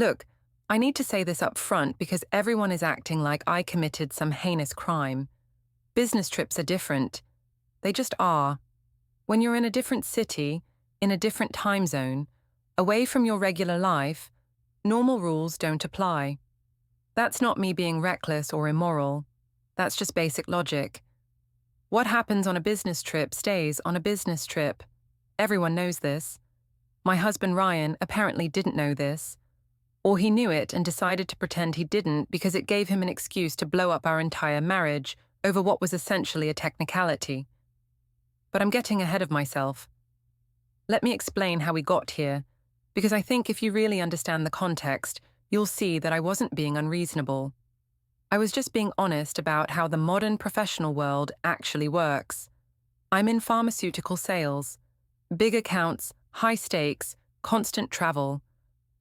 Look, I need to say this up front because everyone is acting like I committed some heinous crime. Business trips are different. They just are. When you're in a different city, in a different time zone, away from your regular life, normal rules don't apply. That's not me being reckless or immoral. That's just basic logic. What happens on a business trip stays on a business trip. Everyone knows this. My husband Ryan apparently didn't know this. Or he knew it and decided to pretend he didn't because it gave him an excuse to blow up our entire marriage over what was essentially a technicality. But I'm getting ahead of myself. Let me explain how we got here, because I think if you really understand the context, you'll see that I wasn't being unreasonable. I was just being honest about how the modern professional world actually works. I'm in pharmaceutical sales. Big accounts, high stakes, constant travel.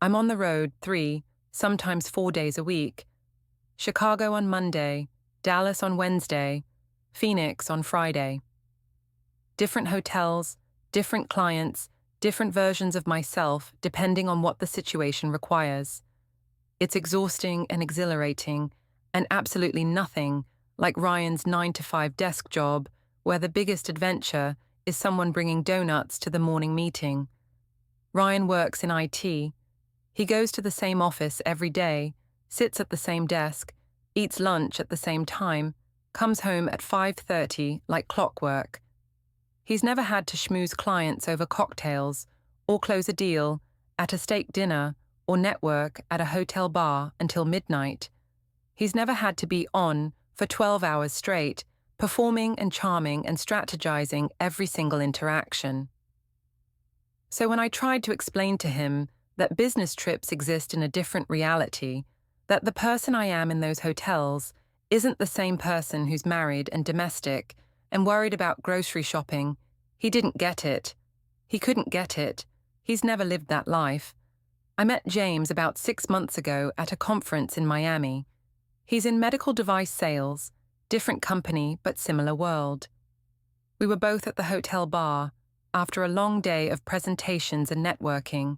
I'm on the road 3, sometimes 4 days a week. Chicago on Monday, Dallas on Wednesday, Phoenix on Friday. Different hotels, different clients, different versions of myself depending on what the situation requires. It's exhausting and exhilarating, and absolutely nothing like Ryan's 9-to-5 desk job, where the biggest adventure is someone bringing donuts to the morning meeting. Ryan works in IT. He goes to the same office every day, sits at the same desk, eats lunch at the same time, comes home at 5:30 like clockwork. He's never had to schmooze clients over cocktails or close a deal at a steak dinner or network at a hotel bar until midnight. He's never had to be on for 12 hours straight, performing and charming and strategizing every single interaction. So when I tried to explain to him that business trips exist in a different reality, that the person I am in those hotels isn't the same person who's married and domestic and worried about grocery shopping, he didn't get it. He couldn't get it. He's never lived that life. I met James about 6 months ago at a conference in Miami. He's in medical device sales, different company but similar world. We were both at the hotel bar after a long day of presentations and networking,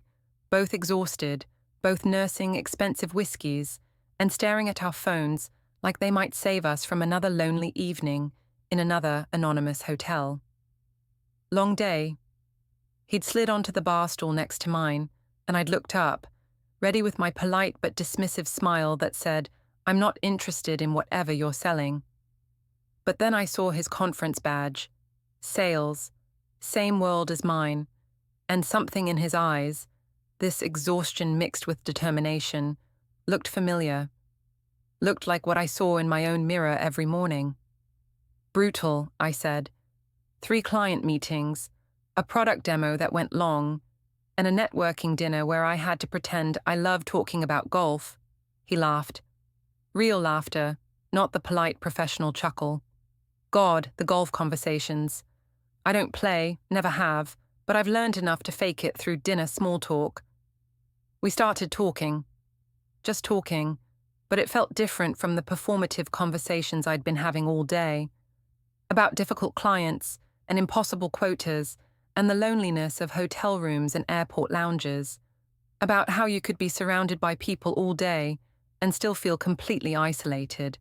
both exhausted, both nursing expensive whiskeys and staring at our phones like they might save us from another lonely evening in another anonymous hotel. Long day. He'd slid onto the bar stool next to mine, and I'd looked up, ready with my polite but dismissive smile that said, "I'm not interested in whatever you're selling." But then I saw his conference badge, sales, same world as mine, and something in his eyes, this exhaustion mixed with determination, looked familiar. Looked like what I saw in my own mirror every morning. Brutal, I said. 3 client meetings, a product demo that went long, and a networking dinner where I had to pretend I loved talking about golf. He laughed. Real laughter, not the polite professional chuckle. God, the golf conversations. I don't play, never have, but I've learned enough to fake it through dinner small talk. We started talking. Just talking, but it felt different from the performative conversations I'd been having all day. About difficult clients and impossible quotas and the loneliness of hotel rooms and airport lounges. About how you could be surrounded by people all day and still feel completely isolated.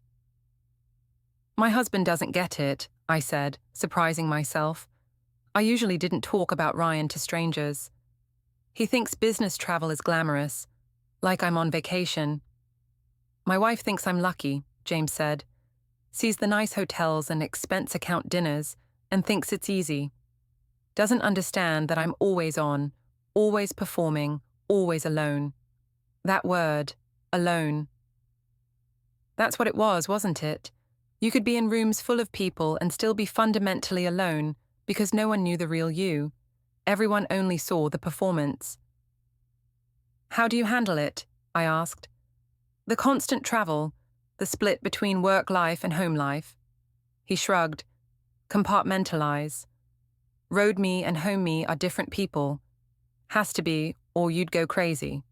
My husband doesn't get it, I said, surprising myself. I usually didn't talk about Ryan to strangers. He thinks business travel is glamorous, like I'm on vacation. My wife thinks I'm lucky, James said. Sees the nice hotels and expense account dinners and thinks it's easy. Doesn't understand that I'm always on, always performing, always alone. That word, alone. That's what it was, wasn't it? You could be in rooms full of people and still be fundamentally alone because no one knew the real you. Everyone only saw the performance. How do you handle it? I asked. The constant travel, the split between work life and home life. He shrugged. Compartmentalize. Road me and home me are different people. Has to be, or you'd go crazy.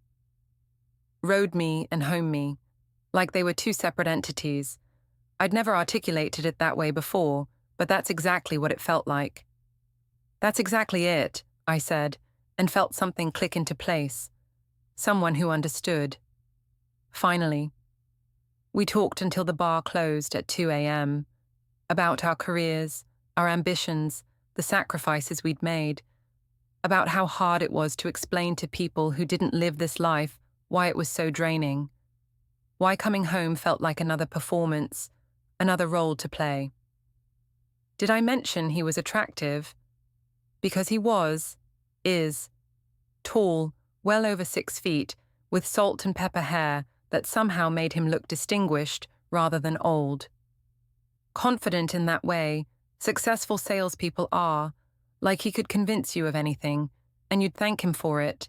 Road me and home me, like they were 2 separate entities. I'd never articulated it that way before, but that's exactly what it felt like. That's exactly it, I said, and felt something click into place. someone who understood. Finally, we talked until the bar closed at 2 a.m., about our careers, our ambitions, the sacrifices we'd made, about how hard it was to explain to people who didn't live this life why it was so draining, why coming home felt like another performance, another role to play. Did I mention he was attractive? Because he is, tall, well over 6 feet, with salt and pepper hair that somehow made him look distinguished rather than old. Confident in that way, successful salespeople are, like he could convince you of anything, and you'd thank him for it.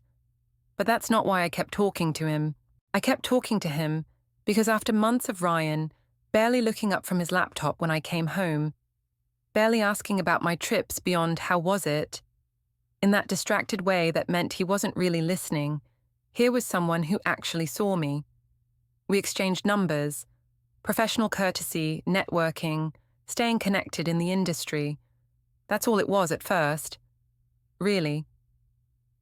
But that's not why I kept talking to him. I kept talking to him because after months of Ryan, barely looking up from his laptop when I came home, barely asking about my trips beyond how was it, in that distracted way that meant he wasn't really listening, here was someone who actually saw me. We exchanged numbers, professional courtesy, networking, staying connected in the industry. That's all it was at first. Really.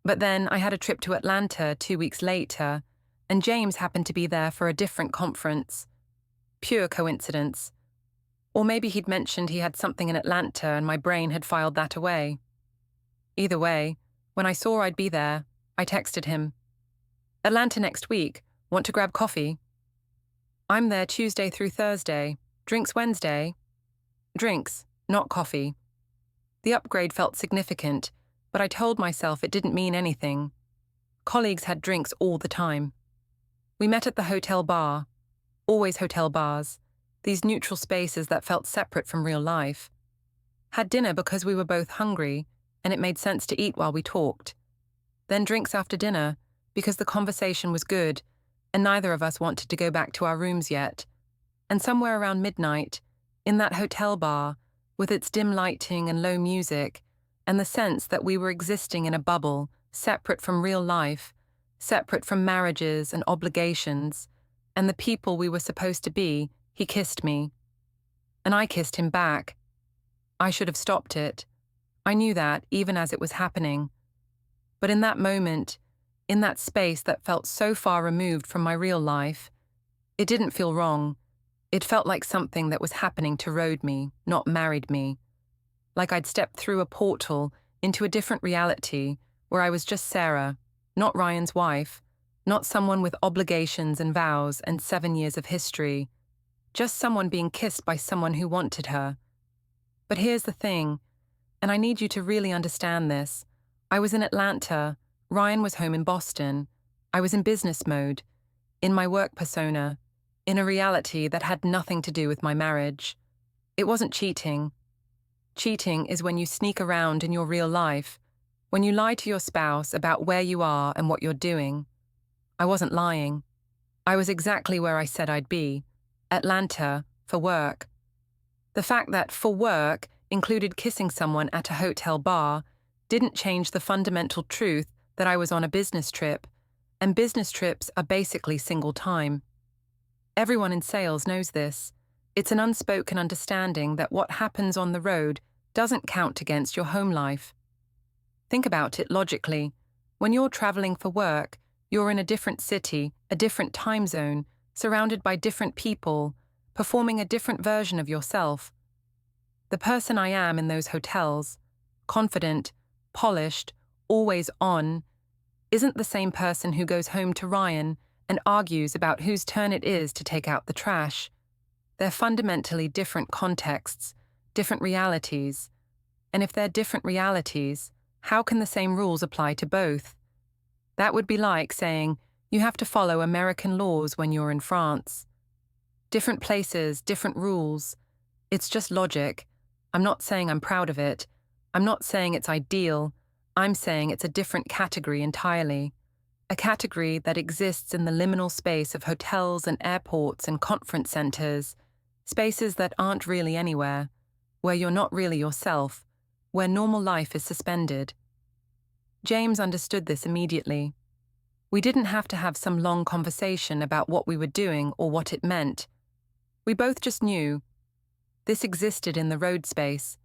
But then I had a trip to Atlanta 2 weeks later, and James happened to be there for a different conference. Pure coincidence. Or maybe he'd mentioned he had something in Atlanta and my brain had filed that away. Either way, when I saw I'd be there, I texted him. Atlanta next week. Want to grab coffee? I'm there Tuesday through Thursday. Drinks Wednesday. Drinks, not coffee. The upgrade felt significant, but I told myself it didn't mean anything. Colleagues had drinks all the time. We met at the hotel bar. Always hotel bars. These neutral spaces that felt separate from real life. Had dinner because we were both hungry, and it made sense to eat while we talked. Then drinks after dinner, because the conversation was good, and neither of us wanted to go back to our rooms yet. And somewhere around midnight, in that hotel bar, with its dim lighting and low music, and the sense that we were existing in a bubble, separate from real life, separate from marriages and obligations, and the people we were supposed to be, he kissed me. And I kissed him back. I should have stopped it. I knew that, even as it was happening. But in that moment, in that space that felt so far removed from my real life, it didn't feel wrong. It felt like something that was happening to road me, not married me. Like I'd stepped through a portal into a different reality where I was just Sarah, not Ryan's wife, not someone with obligations and vows and 7 years of history, just someone being kissed by someone who wanted her. But here's the thing, and I need you to really understand this. I was in Atlanta. Ryan was home in Boston. I was in business mode, in my work persona, in a reality that had nothing to do with my marriage. It wasn't cheating. Cheating is when you sneak around in your real life, when you lie to your spouse about where you are and what you're doing. I wasn't lying. I was exactly where I said I'd be, Atlanta, for work. The fact that for work included kissing someone at a hotel bar didn't change the fundamental truth that I was on a business trip, and business trips are basically single time. Everyone in sales knows this. It's an unspoken understanding that what happens on the road doesn't count against your home life. Think about it logically. When you're traveling for work, you're in a different city, a different time zone, surrounded by different people, performing a different version of yourself. The person I am in those hotels, confident, polished, always on, isn't the same person who goes home to Ryan and argues about whose turn it is to take out the trash. They're fundamentally different contexts, different realities. And if they're different realities, how can the same rules apply to both? That would be like saying you have to follow American laws when you're in France. Different places, different rules. It's just logic. I'm not saying I'm proud of it. I'm not saying it's ideal. I'm saying it's a different category entirely. A category that exists in the liminal space of hotels and airports and conference centers, spaces that aren't really anywhere, where you're not really yourself, where normal life is suspended. James understood this immediately. We didn't have to have some long conversation about what we were doing or what it meant. We both just knew. This existed in the road space.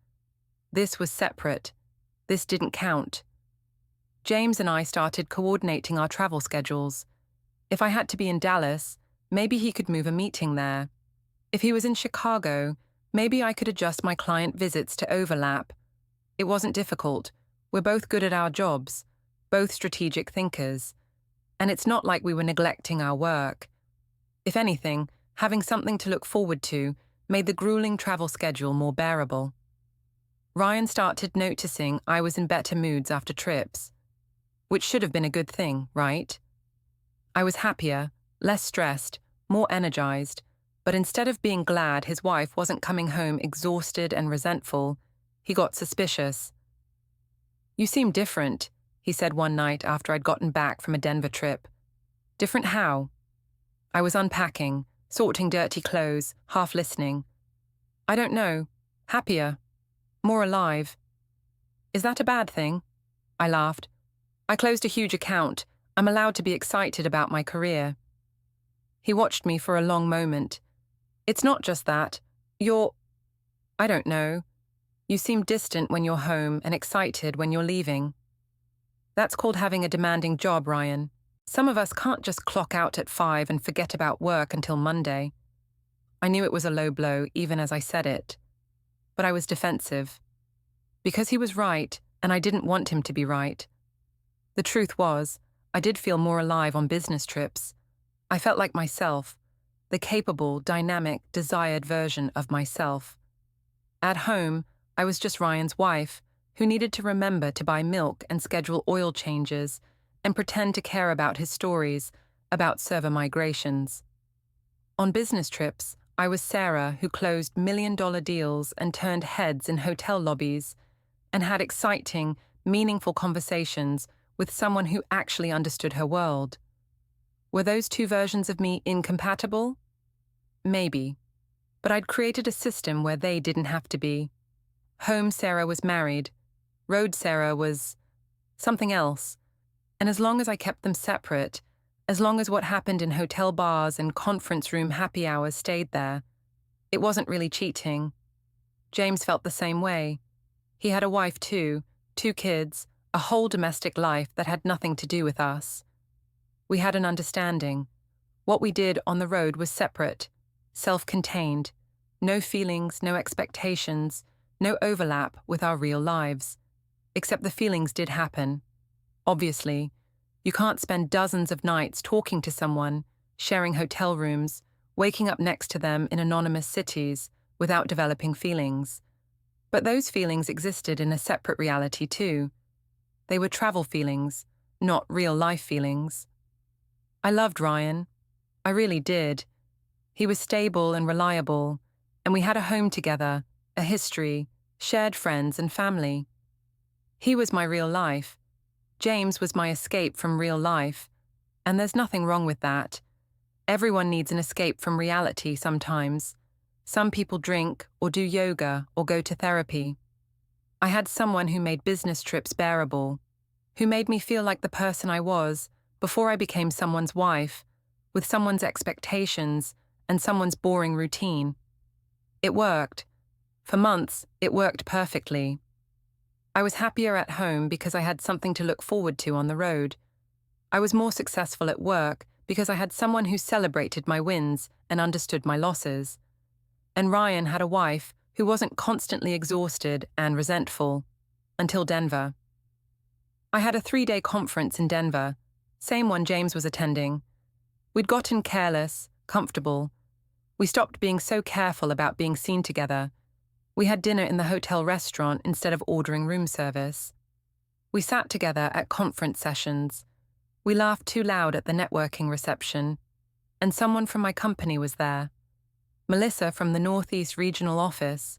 This was separate. This didn't count. James and I started coordinating our travel schedules. If I had to be in Dallas, maybe he could move a meeting there. If he was in Chicago, maybe I could adjust my client visits to overlap. It wasn't difficult. We're both good at our jobs, both strategic thinkers. And it's not like we were neglecting our work. If anything, having something to look forward to made the grueling travel schedule more bearable. Ryan started noticing I was in better moods after trips, which should have been a good thing, right? I was happier, less stressed, more energized, but instead of being glad his wife wasn't coming home exhausted and resentful, he got suspicious. "You seem different," he said one night after I'd gotten back from a Denver trip. "Different how?" I was unpacking, sorting dirty clothes, half listening. "I don't know. Happier. More alive." "Is that a bad thing?" I laughed. "I closed a huge account. I'm allowed to be excited about my career." He watched me for a long moment. "It's not just that. I don't know. You seem distant when you're home and excited when you're leaving." "That's called having a demanding job, Ryan. Some of us can't just clock out at 5 and forget about work until Monday." I knew it was a low blow even as I said it. But I was defensive. Because he was right, and I didn't want him to be right. The truth was, I did feel more alive on business trips. I felt like myself, the capable, dynamic, desired version of myself. At home, I was just Ryan's wife, who needed to remember to buy milk and schedule oil changes and pretend to care about his stories about server migrations. On business trips, I was Sarah, who closed million-dollar deals and turned heads in hotel lobbies and had exciting, meaningful conversations with someone who actually understood her world. Were those two versions of me incompatible? Maybe. But I'd created a system where they didn't have to be. Home Sarah was married. Road Sarah was something else. And as long as I kept them separate, as long as what happened in hotel bars and conference room happy hours stayed there, it wasn't really cheating. James felt the same way. He had a wife too, 2 kids, a whole domestic life that had nothing to do with us. We had an understanding. What we did on the road was separate, self-contained, no feelings, no expectations, no overlap with our real lives. Except the feelings did happen. Obviously, you can't spend dozens of nights talking to someone, sharing hotel rooms, waking up next to them in anonymous cities without developing feelings. But those feelings existed in a separate reality too. They were travel feelings, not real-life feelings. I loved Ryan. I really did. He was stable and reliable, and we had a home together, a history, shared friends and family. He was my real life. James was my escape from real life, and there's nothing wrong with that. Everyone needs an escape from reality sometimes. Some people drink or do yoga or go to therapy. I had someone who made business trips bearable, who made me feel like the person I was before I became someone's wife, with someone's expectations and someone's boring routine. It worked. For months, it worked perfectly. I was happier at home because I had something to look forward to on the road. I was more successful at work because I had someone who celebrated my wins and understood my losses. And Ryan had a wife who wasn't constantly exhausted and resentful. Until Denver. I had a 3-day conference in Denver, same one James was attending. We'd gotten careless, comfortable. We stopped being so careful about being seen together. We had dinner in the hotel restaurant instead of ordering room service. We sat together at conference sessions. We laughed too loud at the networking reception. And someone from my company was there. Melissa from the Northeast Regional Office.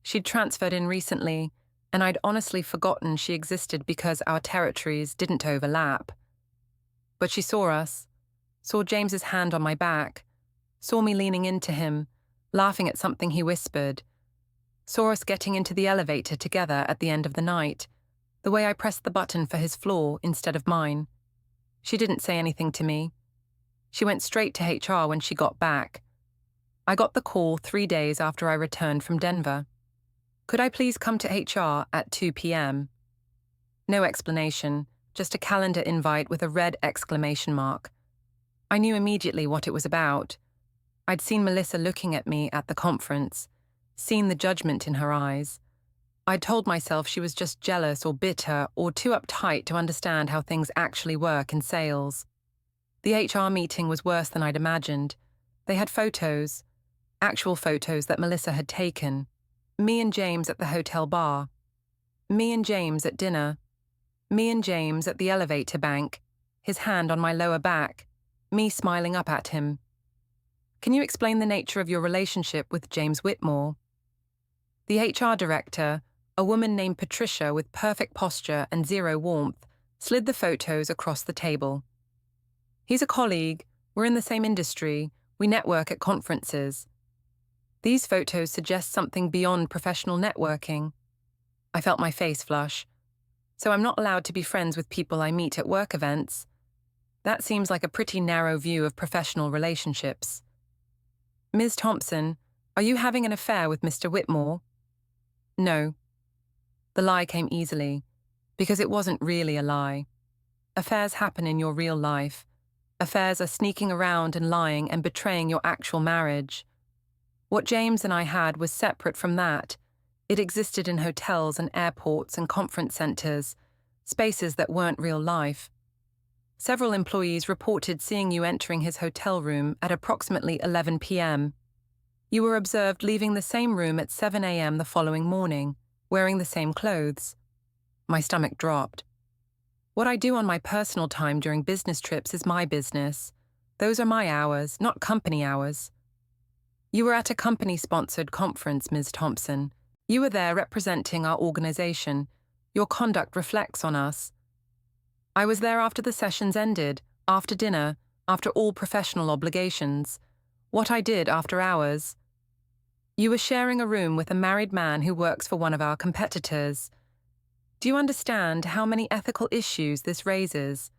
She'd transferred in recently, and I'd honestly forgotten she existed because our territories didn't overlap. But she saw us, saw James's hand on my back, saw me leaning into him, laughing at something he whispered, saw us getting into the elevator together at the end of the night, the way I pressed the button for his floor instead of mine. She didn't say anything to me. She went straight to HR when she got back. I got the call 3 days after I returned from Denver. Could I please come to HR at 2 p.m.? No explanation, just a calendar invite with a red exclamation mark. I knew immediately what it was about. I'd seen Melissa looking at me at the conference, seen the judgment in her eyes. I'd told myself she was just jealous or bitter or too uptight to understand how things actually work in sales. The HR meeting was worse than I'd imagined. They had photos, actual photos that Melissa had taken. Me and James at the hotel bar. Me and James at dinner. Me and James at the elevator bank, his hand on my lower back, me smiling up at him. Can you explain the nature of your relationship with James Whitmore? The HR director, a woman named Patricia with perfect posture and zero warmth, slid the photos across the table. He's a colleague, we're in the same industry, we network at conferences. These photos suggest something beyond professional networking. I felt my face flush. So I'm not allowed to be friends with people I meet at work events. That seems like a pretty narrow view of professional relationships. Ms. Thompson, are you having an affair with Mr. Whitmore? No. The lie came easily, because it wasn't really a lie. Affairs happen in your real life. Affairs are sneaking around and lying and betraying your actual marriage. What James and I had was separate from that. It existed in hotels and airports and conference centers, spaces that weren't real life. Several employees reported seeing you entering his hotel room at approximately 11 p.m. You were observed leaving the same room at 7 a.m. the following morning, wearing the same clothes. My stomach dropped. What I do on my personal time during business trips is my business. Those are my hours, not company hours. You were at a company-sponsored conference, Ms. Thompson. You were there representing our organization. Your conduct reflects on us. I was there after the sessions ended, after dinner, after all professional obligations. What I did after hours. You were sharing a room with a married man who works for one of our competitors. Do you understand how many ethical issues this raises?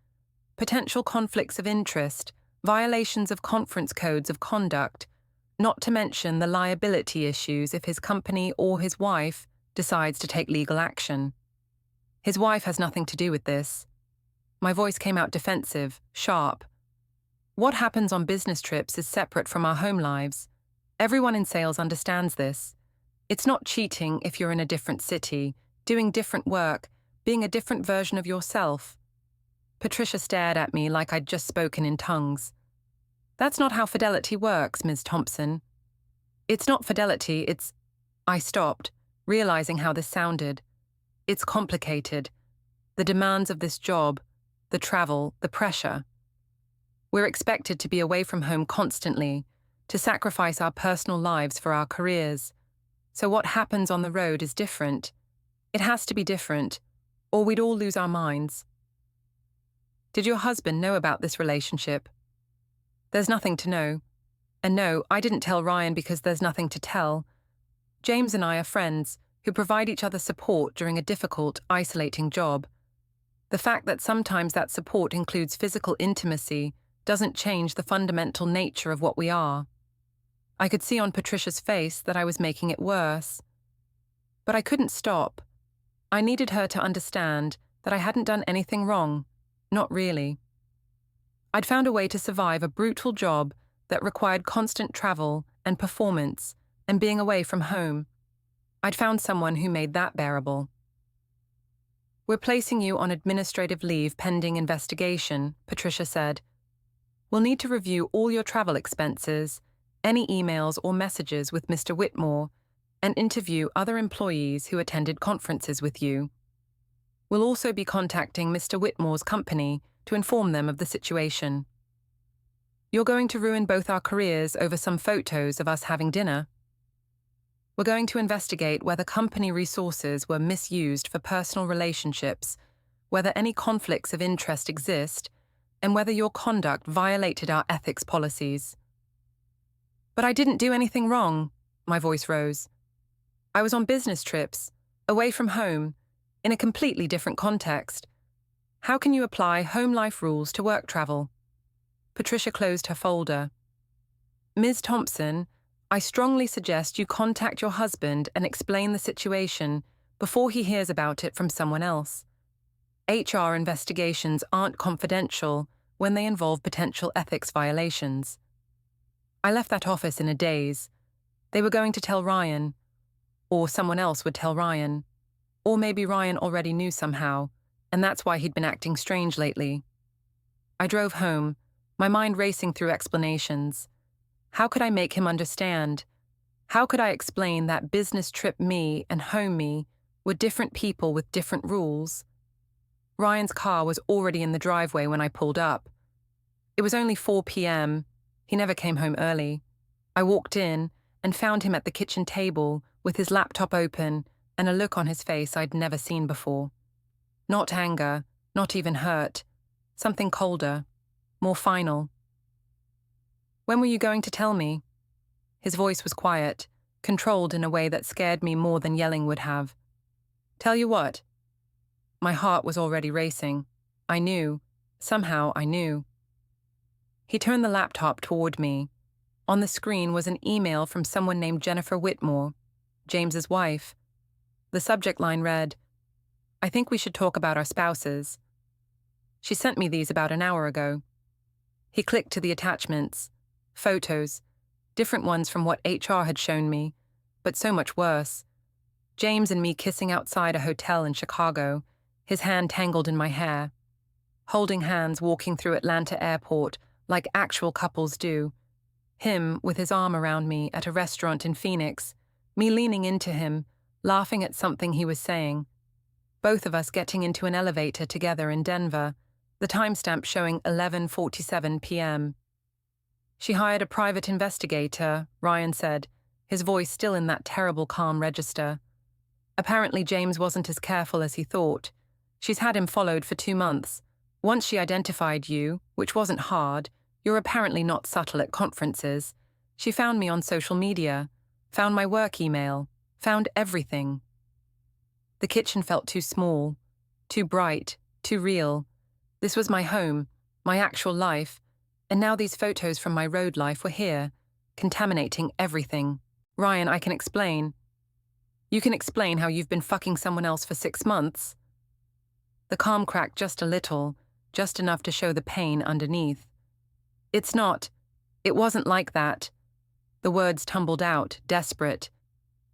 Potential conflicts of interest, violations of conference codes of conduct, not to mention the liability issues if his company or his wife decides to take legal action. His wife has nothing to do with this. My voice came out defensive, sharp. What happens on business trips is separate from our home lives. Everyone in sales understands this. It's not cheating if you're in a different city, doing different work, being a different version of yourself. Patricia stared at me like I'd just spoken in tongues. That's not how fidelity works, Ms. Thompson. It's not fidelity, it's... I stopped, realizing how this sounded. It's complicated. The demands of this job, the travel, the pressure. We're expected to be away from home constantly, to sacrifice our personal lives for our careers. So what happens on the road is different. It has to be different, or we'd all lose our minds. Did your husband know about this relationship? There's nothing to know. And no, I didn't tell Ryan because there's nothing to tell. James and I are friends who provide each other support during a difficult, isolating job. The fact that sometimes that support includes physical intimacy doesn't change the fundamental nature of what we are. I could see on Patricia's face that I was making it worse. But I couldn't stop. I needed her to understand that I hadn't done anything wrong. Not really. I'd found a way to survive a brutal job that required constant travel and performance and being away from home. I'd found someone who made that bearable. We're placing you on administrative leave pending investigation, Patricia said. We'll need to review all your travel expenses, any emails or messages with Mr. Whitmore, and interview other employees who attended conferences with you. We'll also be contacting Mr. Whitmore's company to inform them of the situation. You're going to ruin both our careers over some photos of us having dinner. We're going to investigate whether company resources were misused for personal relationships, whether any conflicts of interest exist, and whether your conduct violated our ethics policies. But I didn't do anything wrong, my voice rose. I was on business trips, away from home, in a completely different context. How can you apply home life rules to work travel? Patricia closed her folder. Ms. Thompson, I strongly suggest you contact your husband and explain the situation before he hears about it from someone else. HR investigations aren't confidential when they involve potential ethics violations. I left that office in a daze. They were going to tell Ryan, or someone else would tell Ryan, or maybe Ryan already knew somehow, and that's why he'd been acting strange lately. I drove home, my mind racing through explanations. How could I make him understand? How could I explain that business trip me and home me were different people with different rules? Ryan's car was already in the driveway when I pulled up. It was only 4 p.m. He never came home early. I walked in and found him at the kitchen table with his laptop open and a look on his face I'd never seen before. Not anger, not even hurt. Something colder, more final. "When were you going to tell me?" His voice was quiet, controlled in a way that scared me more than yelling would have. "Tell you what?" My heart was already racing. I knew. Somehow I knew. He turned the laptop toward me. On the screen was an email from someone named Jennifer Whitmore, James's wife. The subject line read, "I think we should talk about our spouses." She sent me these about an hour ago. He clicked to the attachments. Photos. Different ones from what HR had shown me, but so much worse. James and me kissing outside a hotel in Chicago, his hand tangled in my hair. Holding hands walking through Atlanta airport like actual couples do. Him with his arm around me at a restaurant in Phoenix, me leaning into him, laughing at something he was saying. Both of us getting into an elevator together in Denver, the timestamp showing 11:47 p.m. "She hired a private investigator," Ryan said, his voice still in that terrible calm register. "Apparently James wasn't as careful as he thought. She's had him followed for 2 months. Once she identified you, which wasn't hard, you're apparently not subtle at conferences. She found me on social media, found my work email, found everything." The kitchen felt too small, too bright, too real. This was my home, my actual life, and now these photos from my road life were here, contaminating everything. "Ryan, I can explain." "You can explain how you've been fucking someone else for 6 months?" The calm cracked just a little, just enough to show the pain underneath. It wasn't like that." The words tumbled out, desperate.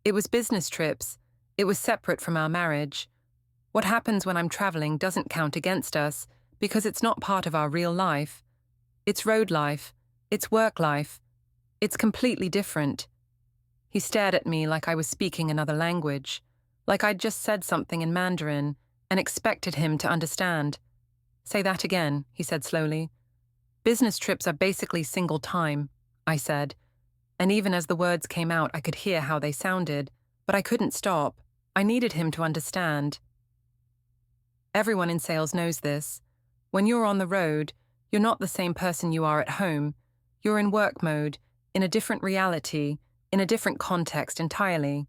"It was business trips. It was separate from our marriage. What happens when I'm traveling doesn't count against us because it's not part of our real life. It's road life. It's work life. It's completely different." He stared at me like I was speaking another language, like I'd just said something in Mandarin and expected him to understand. "Say that again," he said slowly. "Business trips are basically single time," I said, and even as the words came out I could hear how they sounded, but I couldn't stop. I needed him to understand. Everyone in sales knows this. When you're on the road, you're not the same person you are at home. You're in work mode, in a different reality, in a different context entirely.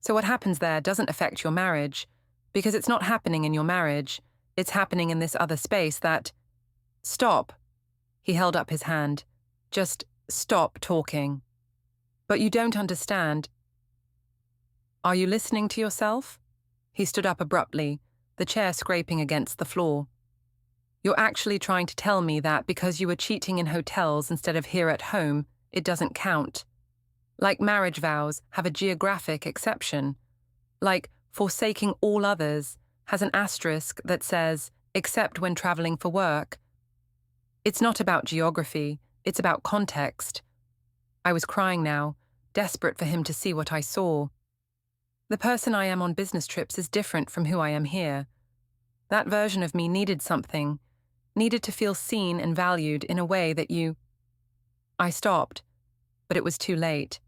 So what happens there doesn't affect your marriage, because it's not happening in your marriage. It's happening in this other space that... Stop. He held up his hand. Just stop talking. But you don't understand. Are you listening to yourself? He stood up abruptly, the chair scraping against the floor. You're actually trying to tell me that because you were cheating in hotels instead of here at home, it doesn't count. Like marriage vows have a geographic exception. Like forsaking all others has an asterisk that says, except when traveling for work. It's not about geography, it's about context. I was crying now, desperate for him to see what I saw. The person I am on business trips is different from who I am here. That version of me needed something, needed to feel seen and valued in a way that you... I stopped, but it was too late.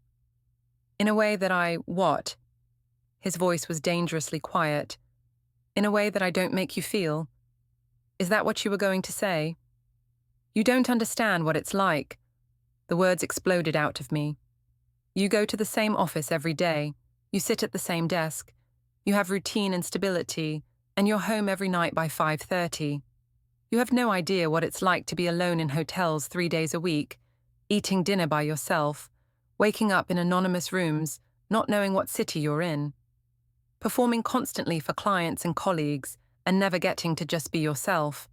In a way that what? His voice was dangerously quiet. In a way that I don't make you feel. Is that what you were going to say? You don't understand what it's like. The words exploded out of me. You go to the same office every day. You sit at the same desk. You have routine and stability, and you're home every night by 5:30. You have no idea what it's like to be alone in hotels 3 days a week, eating dinner by yourself, waking up in anonymous rooms, not knowing what city you're in, performing constantly for clients and colleagues, and never getting to just be yourself.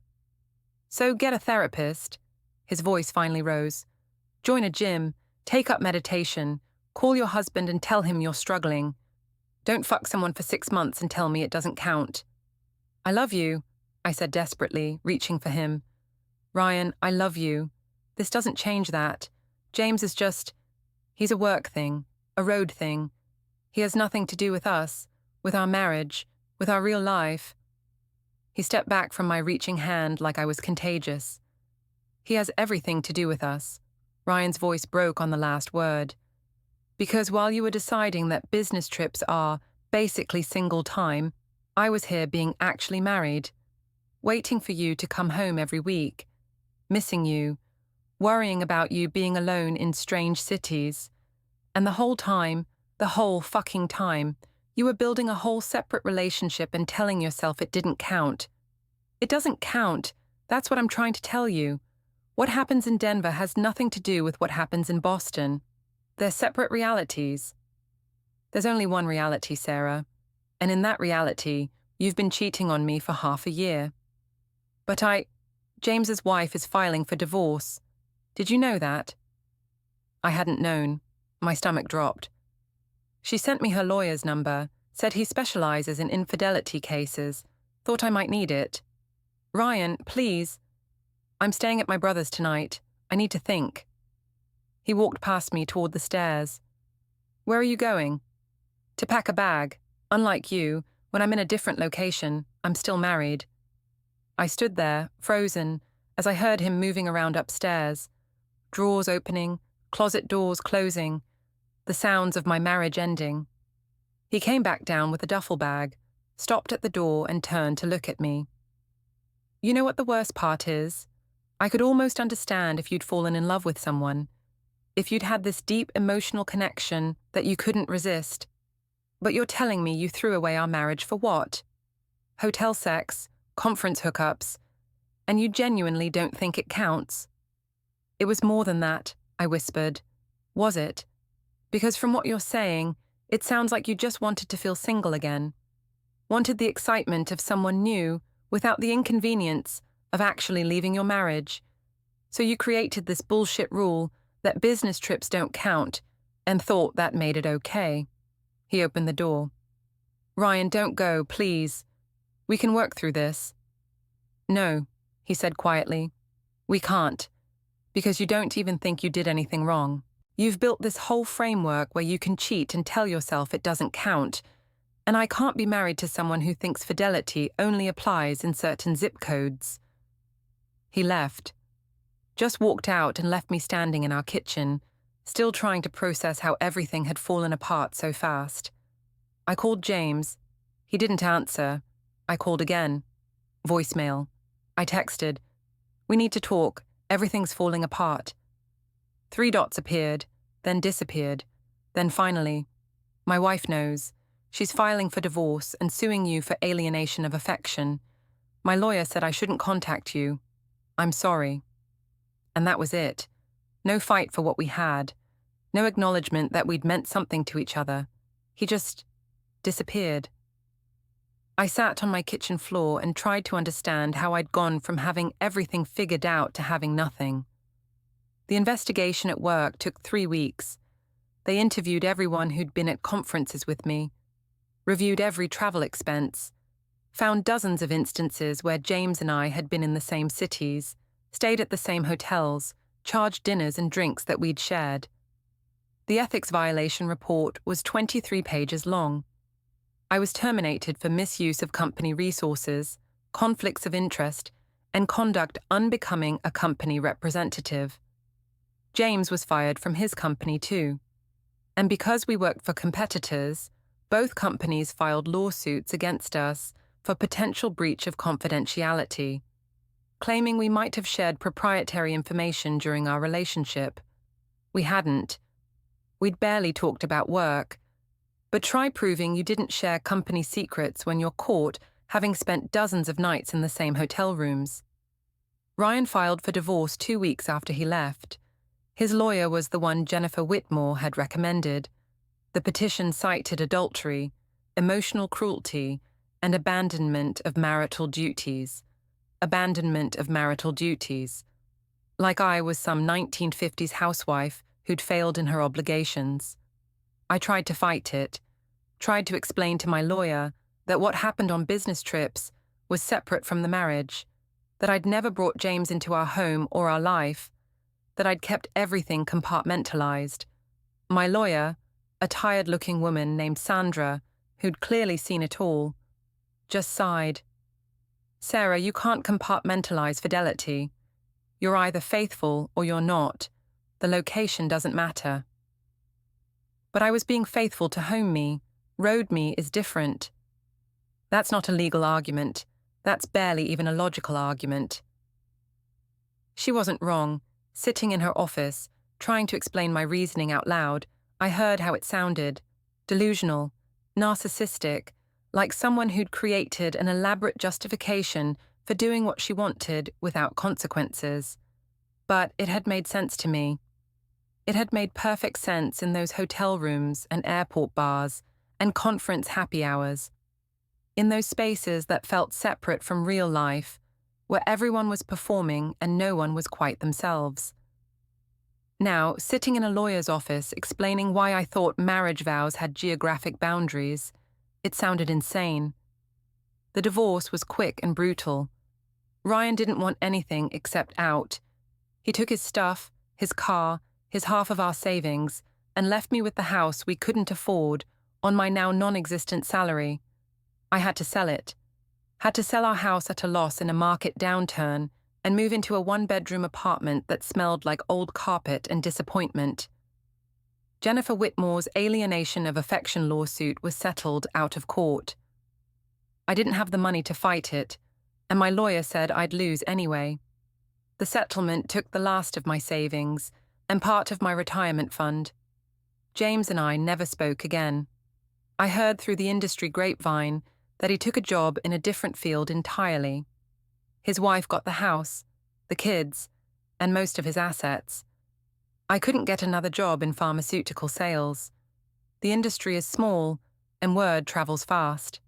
So get a therapist. His voice finally rose. Join a gym, take up meditation, call your husband and tell him you're struggling. Don't fuck someone for 6 months and tell me it doesn't count. I love you, I said desperately, reaching for him. Ryan, I love you. This doesn't change that. James is just... He's a work thing, a road thing. He has nothing to do with us, with our marriage, with our real life. He stepped back from my reaching hand like I was contagious. He has everything to do with us. Ryan's voice broke on the last word. Because while you were deciding that business trips are basically single time, I was here being actually married, waiting for you to come home every week, missing you, worrying about you being alone in strange cities. And the whole time, the whole fucking time, you were building a whole separate relationship and telling yourself it didn't count. It doesn't count. That's what I'm trying to tell you. What happens in Denver has nothing to do with what happens in Boston. They're separate realities. There's only one reality, Sarah. And in that reality, you've been cheating on me for half a year. But James's wife is filing for divorce. Did you know that? I hadn't known. My stomach dropped. She sent me her lawyer's number, said he specializes in infidelity cases, thought I might need it. Ryan, please. I'm staying at my brother's tonight. I need to think. He walked past me toward the stairs. Where are you going? To pack a bag. Unlike you, when I'm in a different location, I'm still married. I stood there, frozen, as I heard him moving around upstairs. Drawers opening, closet doors closing, the sounds of my marriage ending. He came back down with a duffel bag, stopped at the door and turned to look at me. You know what the worst part is? I could almost understand if you'd fallen in love with someone, if you'd had this deep emotional connection that you couldn't resist. But you're telling me you threw away our marriage for what? Hotel sex, conference hookups, and you genuinely don't think it counts? It was more than that, I whispered. Was it? Because from what you're saying, it sounds like you just wanted to feel single again. Wanted the excitement of someone new without the inconvenience of actually leaving your marriage. So you created this bullshit rule that business trips don't count and thought that made it okay. He opened the door. Ryan, don't go, please. We can work through this. No, he said quietly. We can't. Because you don't even think you did anything wrong. You've built this whole framework where you can cheat and tell yourself it doesn't count. And I can't be married to someone who thinks fidelity only applies in certain zip codes. He left. Just walked out and left me standing in our kitchen, still trying to process how everything had fallen apart so fast. I called James. He didn't answer. I called again. Voicemail. I texted. We need to talk. Everything's falling apart. 3 dots appeared, then disappeared. Then finally, my wife knows. She's filing for divorce and suing you for alienation of affection. My lawyer said I shouldn't contact you. I'm sorry. And that was it. No fight for what we had. No acknowledgement that we'd meant something to each other. He just disappeared. I sat on my kitchen floor and tried to understand how I'd gone from having everything figured out to having nothing. The investigation at work took 3 weeks. They interviewed everyone who'd been at conferences with me, reviewed every travel expense, found dozens of instances where James and I had been in the same cities, stayed at the same hotels, charged dinners and drinks that we'd shared. The ethics violation report was 23 pages long. I was terminated for misuse of company resources, conflicts of interest, and conduct unbecoming a company representative. James was fired from his company too. And because we worked for competitors, both companies filed lawsuits against us for potential breach of confidentiality, claiming we might have shared proprietary information during our relationship. We hadn't. We'd barely talked about work. But try proving you didn't share company secrets when you're caught having spent dozens of nights in the same hotel rooms. Ryan filed for divorce 2 weeks after he left. His lawyer was the one Jennifer Whitmore had recommended. The petition cited adultery, emotional cruelty, and abandonment of marital duties. Abandonment of marital duties. Like I was some 1950s housewife who'd failed in her obligations. I tried to fight it, tried to explain to my lawyer that what happened on business trips was separate from the marriage, that I'd never brought James into our home or our life, that I'd kept everything compartmentalized. My lawyer, a tired-looking woman named Sandra, who'd clearly seen it all, just sighed. "Sarah, you can't compartmentalize fidelity. You're either faithful or you're not. The location doesn't matter." But I was being faithful to home me. Road me is different. That's not a legal argument. That's barely even a logical argument. She wasn't wrong. Sitting in her office, trying to explain my reasoning out loud, I heard how it sounded. Delusional, narcissistic, like someone who'd created an elaborate justification for doing what she wanted without consequences. But it had made sense to me. It had made perfect sense in those hotel rooms and airport bars and conference happy hours. In those spaces that felt separate from real life, where everyone was performing and no one was quite themselves. Now, sitting in a lawyer's office explaining why I thought marriage vows had geographic boundaries, it sounded insane. The divorce was quick and brutal. Ryan didn't want anything except out. He took his stuff, his car, his half of our savings, and left me with the house we couldn't afford on my now non-existent salary. I had to sell it. Had to sell our house at a loss in a market downturn and move into a one-bedroom apartment that smelled like old carpet and disappointment. Jennifer Whitmore's alienation of affection lawsuit was settled out of court. I didn't have the money to fight it, and my lawyer said I'd lose anyway. The settlement took the last of my savings and part of my retirement fund. James and I never spoke again. I heard through the industry grapevine that he took a job in a different field entirely. His wife got the house, the kids, and most of his assets. I couldn't get another job in pharmaceutical sales. The industry is small, and word travels fast.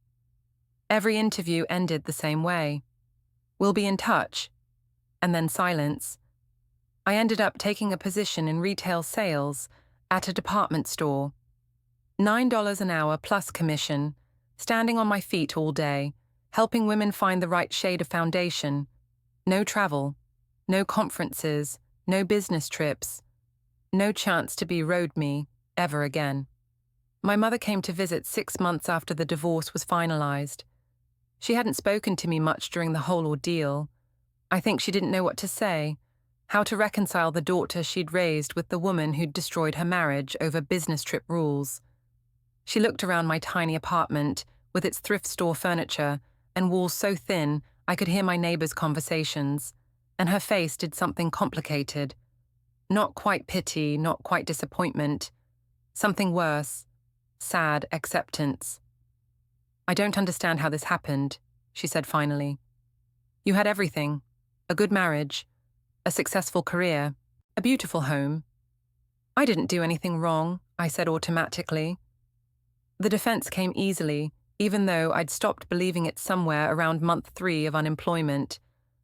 Every interview ended the same way. "We'll be in touch," and then silence. I ended up taking a position in retail sales at a department store. $9 an hour plus commission, standing on my feet all day, helping women find the right shade of foundation. No travel, no conferences, no business trips, no chance to be road me ever again. My mother came to visit 6 months after the divorce was finalized. She hadn't spoken to me much during the whole ordeal. I think she didn't know what to say, how to reconcile the daughter she'd raised with the woman who'd destroyed her marriage over business trip rules. She looked around my tiny apartment with its thrift store furniture and walls so thin I could hear my neighbors' conversations, and her face did something complicated. Not quite pity, not quite disappointment. Something worse. Sad acceptance. "I don't understand how this happened," she said finally. "You had everything. A good marriage, a successful career, a beautiful home." "I didn't do anything wrong," I said automatically. The defense came easily, even though I'd stopped believing it somewhere around month 3 of unemployment,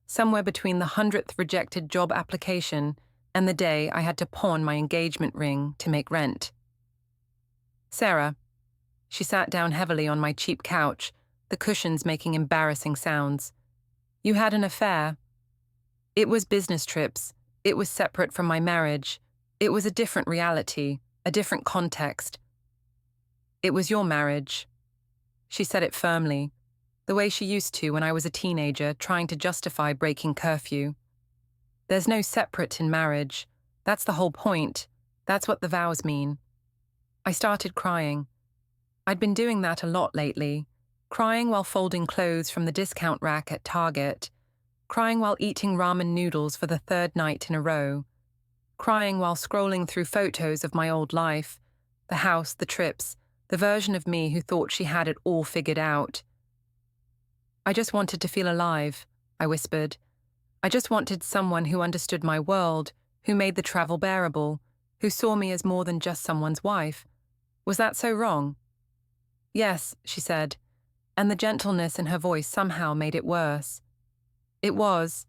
somewhere between the 100th rejected job application and the day I had to pawn my engagement ring to make rent. "Sarah," she sat down heavily on my cheap couch, the cushions making embarrassing sounds. "You had an affair. It was business trips. It was separate from my marriage. It was a different reality, a different context. It was your marriage." She said it firmly, the way she used to when I was a teenager trying to justify breaking curfew. "There's no separate in marriage. That's the whole point. That's what the vows mean." I started crying. I'd been doing that a lot lately, crying while folding clothes from the discount rack at Target, crying while eating ramen noodles for the 3rd night in a row, crying while scrolling through photos of my old life, the house, the trips, the version of me who thought she had it all figured out. "I just wanted to feel alive," I whispered. "I just wanted someone who understood my world, who made the travel bearable, who saw me as more than just someone's wife. Was that so wrong?" "Yes," she said, and the gentleness in her voice somehow made it worse. It was,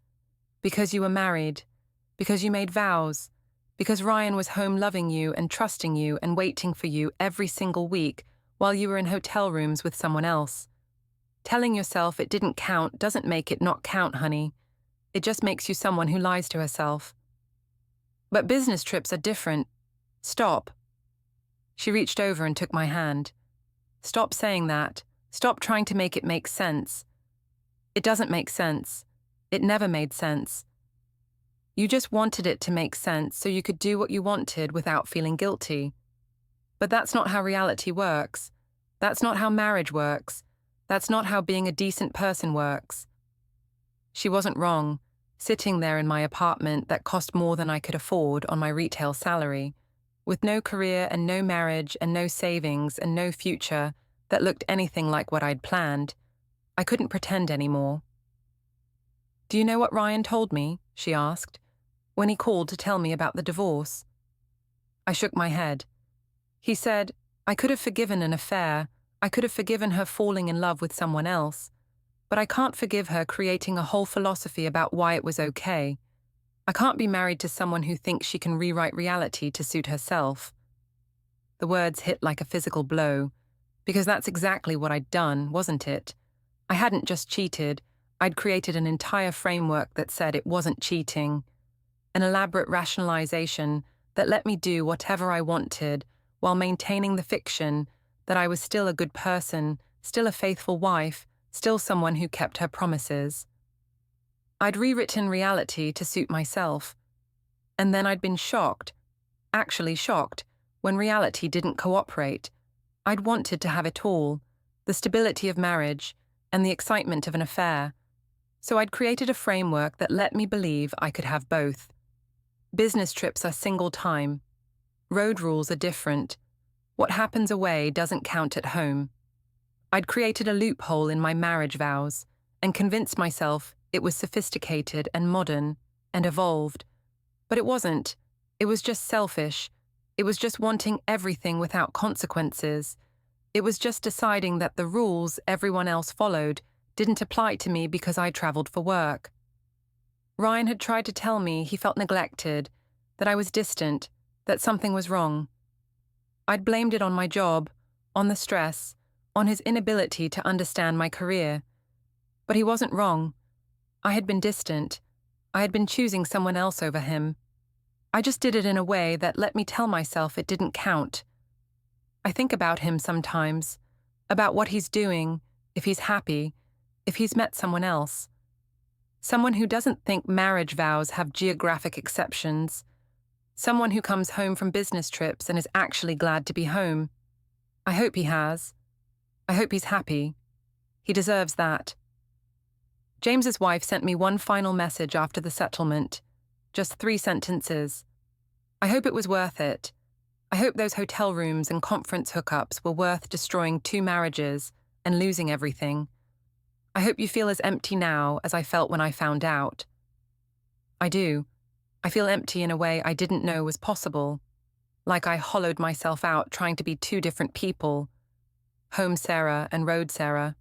because you were married, because you made vows, because Ryan was home loving you and trusting you and waiting for you every single week while you were in hotel rooms with someone else. Telling yourself it didn't count doesn't make it not count, honey. It just makes you someone who lies to herself. But business trips are different. Stop. She reached over and took my hand. Stop saying that. Stop trying to make it make sense. It doesn't make sense. It never made sense. You just wanted it to make sense so you could do what you wanted without feeling guilty. But that's not how reality works. That's not how marriage works. That's not how being a decent person works. She wasn't wrong, sitting there in my apartment that cost more than I could afford on my retail salary, with no career and no marriage and no savings and no future that looked anything like what I'd planned. I couldn't pretend anymore. "Do you know what Ryan told me?" she asked, when he called to tell me about the divorce. I shook my head. He said, I could have forgiven an affair, I could have forgiven her falling in love with someone else, but I can't forgive her creating a whole philosophy about why it was okay. I can't be married to someone who thinks she can rewrite reality to suit herself. The words hit like a physical blow, because that's exactly what I'd done, wasn't it? I hadn't just cheated, I'd created an entire framework that said it wasn't cheating, an elaborate rationalization that let me do whatever I wanted while maintaining the fiction that I was still a good person, still a faithful wife, still someone who kept her promises. I'd rewritten reality to suit myself, and then I'd been shocked, actually shocked, when reality didn't cooperate. I'd wanted to have it all, the stability of marriage and the excitement of an affair, so I'd created a framework that let me believe I could have both. Business trips are single time. Road rules are different. What happens away doesn't count at home. I'd created a loophole in my marriage vows and convinced myself it was sophisticated and modern and evolved. But it wasn't. It was just selfish. It was just wanting everything without consequences. It was just deciding that the rules everyone else followed didn't apply to me because I traveled for work. Ryan had tried to tell me he felt neglected, that I was distant, that something was wrong. I'd blamed it on my job, on the stress, on his inability to understand my career. But he wasn't wrong. I had been distant. I had been choosing someone else over him. I just did it in a way that let me tell myself it didn't count. I think about him sometimes, about what he's doing, if he's happy, if he's met someone else. Someone who doesn't think marriage vows have geographic exceptions. Someone who comes home from business trips and is actually glad to be home. I hope he has. I hope he's happy. He deserves that. James's wife sent me one final message after the settlement. Just 3 sentences. I hope it was worth it. I hope those hotel rooms and conference hookups were worth destroying 2 marriages and losing everything. I hope you feel as empty now as I felt when I found out. I do. I feel empty in a way I didn't know was possible. Like I hollowed myself out trying to be 2 different people. Home Sarah and road Sarah.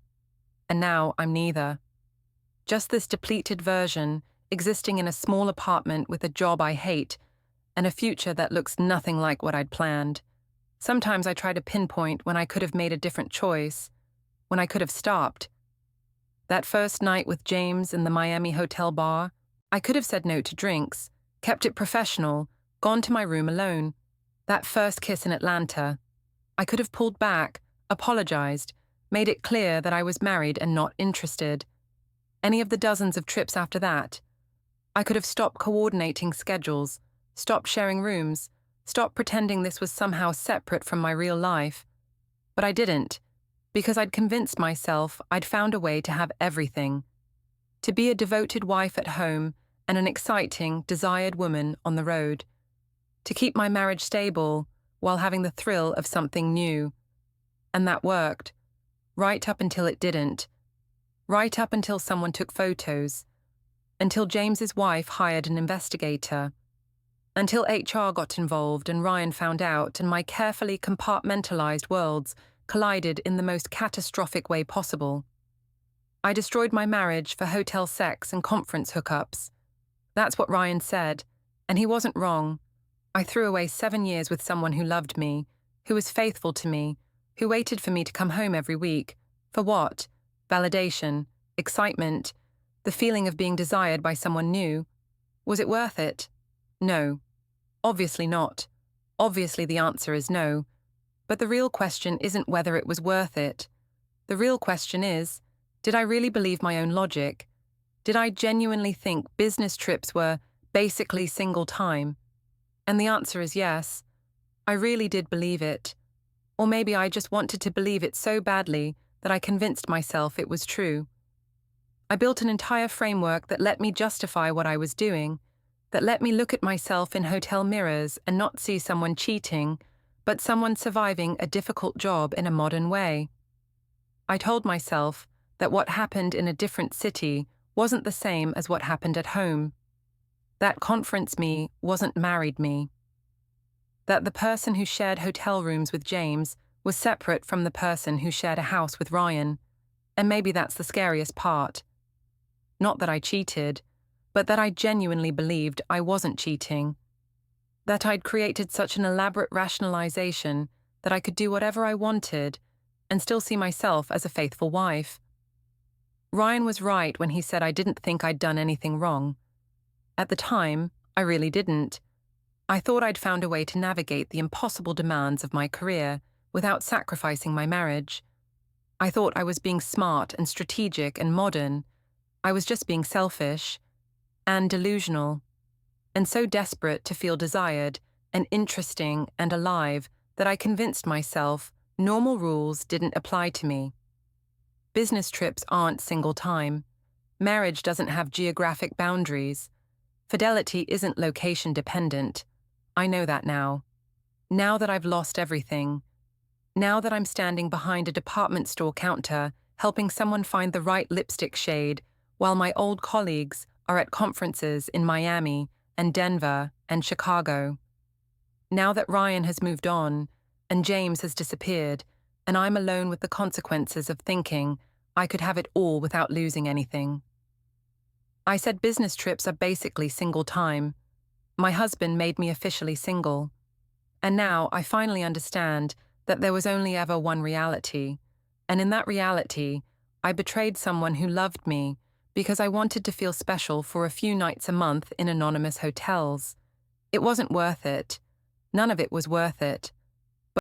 And now I'm neither. Just this depleted version, existing in a small apartment with a job I hate, and a future that looks nothing like what I'd planned. Sometimes I try to pinpoint when I could have made a different choice, when I could have stopped. That first night with James in the Miami hotel bar, I could have said no to drinks, kept it professional, gone to my room alone. That first kiss in Atlanta, I could have pulled back, apologized, made it clear that I was married and not interested. Any of the dozens of trips after that, I could have stopped coordinating schedules, stopped sharing rooms, stopped pretending this was somehow separate from my real life. But I didn't, because I'd convinced myself I'd found a way to have everything. To be a devoted wife at home and an exciting, desired woman on the road. To keep my marriage stable while having the thrill of something new. And that worked. Right up until it didn't. Right up until someone took photos. Until James's wife hired an investigator. Until HR got involved and Ryan found out and my carefully compartmentalized worlds collided in the most catastrophic way possible. I destroyed my marriage for hotel sex and conference hookups. That's what Ryan said, and he wasn't wrong. I threw away 7 years with someone who loved me, who was faithful to me, who waited for me to come home every week. For what? Validation, excitement, the feeling of being desired by someone new. Was it worth it? No. Obviously not. Obviously the answer is no. But the real question isn't whether it was worth it. The real question is, did I really believe my own logic? Did I genuinely think business trips were basically single time? And the answer is yes. I really did believe it. Or maybe I just wanted to believe it so badly that I convinced myself it was true. I built an entire framework that let me justify what I was doing, that let me look at myself in hotel mirrors and not see someone cheating, but someone surviving a difficult job in a modern way. I told myself that what happened in a different city wasn't the same as what happened at home. That conference me wasn't married me. That the person who shared hotel rooms with James was separate from the person who shared a house with Ryan. And maybe that's the scariest part. Not that I cheated, but that I genuinely believed I wasn't cheating. That I'd created such an elaborate rationalization that I could do whatever I wanted and still see myself as a faithful wife. Ryan was right when he said I didn't think I'd done anything wrong. At the time, I really didn't. I thought I'd found a way to navigate the impossible demands of my career without sacrificing my marriage. I thought I was being smart and strategic and modern. I was just being selfish and delusional, and so desperate to feel desired and interesting and alive that I convinced myself normal rules didn't apply to me. Business trips aren't single time. Marriage doesn't have geographic boundaries. Fidelity isn't location dependent. I know that now. Now that I've lost everything. Now that I'm standing behind a department store counter helping someone find the right lipstick shade while my old colleagues are at conferences in Miami and Denver and Chicago. Now that Ryan has moved on and James has disappeared and I'm alone with the consequences of thinking I could have it all without losing anything. I said business trips are basically single time. My husband made me officially single. And now I finally understand that there was only ever one reality. And in that reality, I betrayed someone who loved me because I wanted to feel special for a few nights a month in anonymous hotels. It wasn't worth it. None of it was worth it.